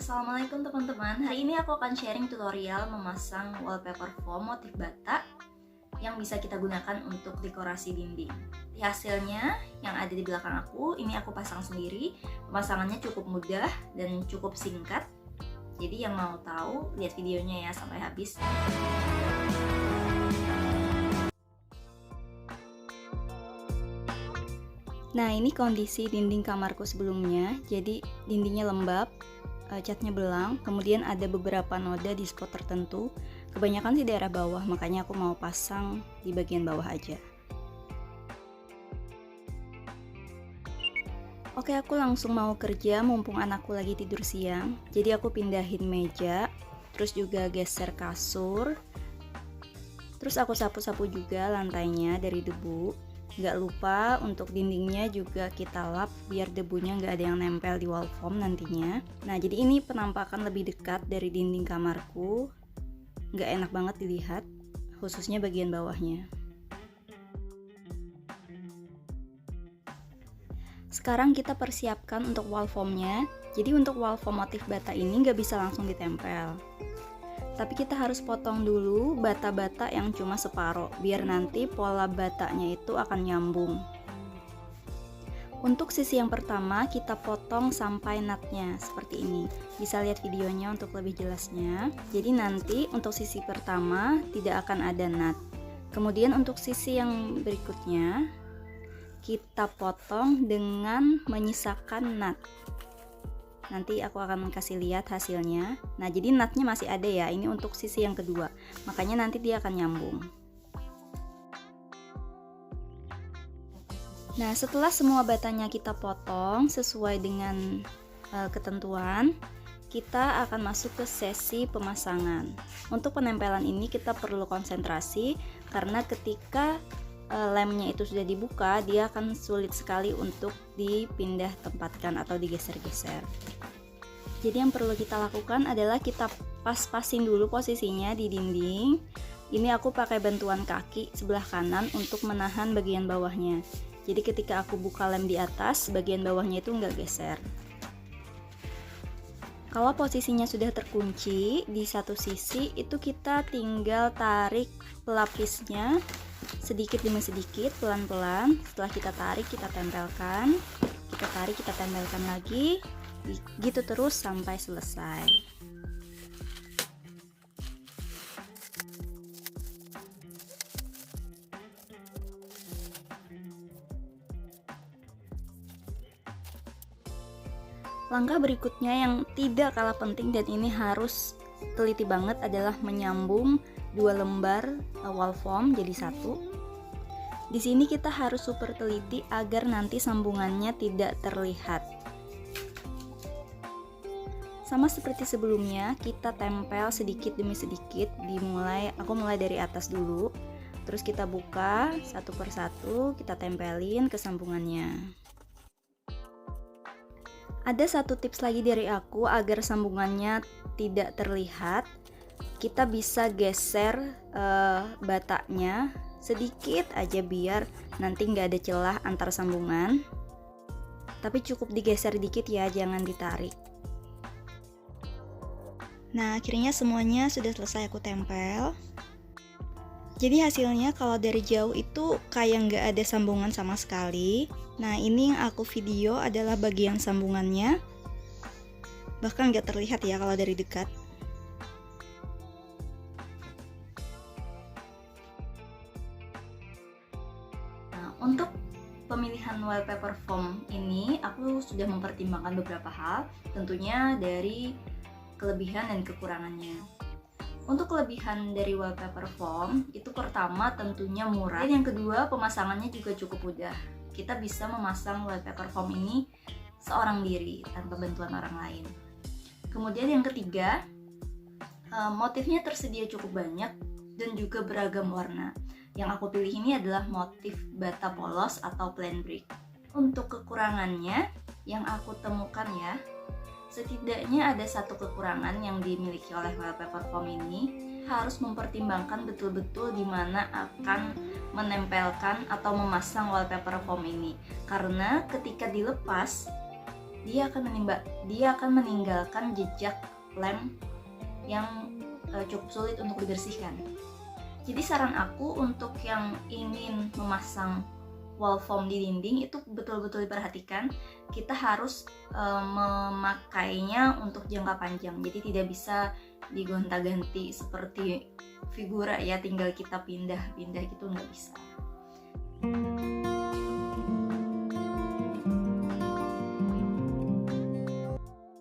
Assalamualaikum teman-teman. Hari ini aku akan sharing tutorial memasang wallpaper foam motif bata yang bisa kita gunakan untuk dekorasi dinding. Di hasilnya yang ada di belakang aku, ini aku pasang sendiri. Pemasangannya cukup mudah dan cukup singkat. Jadi yang mau tahu, lihat videonya ya sampai habis. Nah, ini kondisi dinding kamarku sebelumnya. Jadi dindingnya lembab, catnya belang, kemudian ada beberapa noda di spot tertentu. Kebanyakan di daerah bawah, makanya aku mau pasang di bagian bawah aja. Oke, aku langsung mau kerja mumpung anakku lagi tidur siang. Jadi aku pindahin meja, terus juga geser kasur. Terus aku sapu-sapu juga lantainya dari debu. Nggak lupa untuk dindingnya juga kita lap biar debunya nggak ada yang nempel di wall foam nantinya. Nah, jadi ini penampakan lebih dekat dari dinding kamarku. Nggak enak banget dilihat, khususnya bagian bawahnya. Sekarang kita persiapkan untuk wall foamnya. Jadi untuk wall foam motif bata ini nggak bisa langsung ditempel. Tapi kita harus potong dulu bata-bata yang cuma separuh, biar nanti pola batanya itu akan nyambung. Untuk sisi yang pertama kita potong sampai nutnya seperti ini. Bisa lihat videonya untuk lebih jelasnya. Jadi nanti untuk sisi pertama tidak akan ada nut. Kemudian untuk sisi yang berikutnya kita potong dengan menyisakan nut. Nanti aku akan kasih lihat hasilnya. Nah, jadi nutnya masih ada ya. Ini untuk sisi yang kedua. Makanya nanti dia akan nyambung. Nah, setelah semua batanya kita potong sesuai dengan ketentuan, kita akan masuk ke sesi pemasangan. Untuk penempelan ini kita perlu konsentrasi karena ketika lemnya itu sudah dibuka, dia akan sulit sekali untuk dipindah tempatkan atau digeser-geser. Jadi yang perlu kita lakukan adalah kita pas-pasin dulu posisinya di dinding. Ini aku pakai bantuan kaki sebelah kanan untuk menahan bagian bawahnya. Jadi ketika aku buka lem di atas, bagian bawahnya itu nggak geser. Kalau posisinya sudah terkunci di satu sisi, itu kita tinggal tarik pelapisnya sedikit demi sedikit, pelan-pelan. Setelah kita tarik, kita tempelkan. Kita tarik, kita tempelkan lagi. Gitu terus sampai selesai. Langkah berikutnya yang tidak kalah penting dan ini harus teliti banget adalah menyambung dua lembar wall foam jadi satu. Di sini kita harus super teliti agar nanti sambungannya tidak terlihat. Sama seperti sebelumnya, kita tempel sedikit demi sedikit. Aku mulai dari atas dulu. Terus kita buka satu persatu, kita tempelin ke sambungannya. Ada satu tips lagi dari aku agar sambungannya tidak terlihat. Kita bisa geser batanya sedikit aja biar nanti nggak ada celah antar sambungan. Tapi cukup digeser dikit ya, jangan ditarik. Nah, akhirnya semuanya sudah selesai aku tempel. Jadi hasilnya kalau dari jauh itu kayak nggak ada sambungan sama sekali. Nah, ini yang aku video adalah bagian sambungannya. Bahkan nggak terlihat ya kalau dari dekat. Nah, untuk pemilihan wallpaper foam ini aku sudah mempertimbangkan beberapa hal. Tentunya dari kelebihan dan kekurangannya. Untuk kelebihan dari wallpaper foam itu pertama tentunya murah, dan yang kedua pemasangannya juga cukup mudah. Kita bisa memasang wallpaper foam ini seorang diri tanpa bantuan orang lain. Kemudian yang ketiga, motifnya tersedia cukup banyak dan juga beragam warna. Yang aku pilih ini adalah motif bata polos atau plain brick. Untuk kekurangannya yang aku temukan ya, setidaknya ada satu kekurangan yang dimiliki oleh wallpaper foam ini, harus mempertimbangkan betul-betul di mana akan menempelkan atau memasang wallpaper foam ini. Karena ketika dilepas, dia akan meninggalkan jejak lem yang cukup sulit untuk dibersihkan. Jadi saran aku untuk yang ingin memasang wall foam di dinding itu betul-betul diperhatikan. Kita harus memakainya untuk jangka panjang. Jadi tidak bisa digonta-ganti seperti figura ya, tinggal kita pindah-pindah gitu, nggak bisa.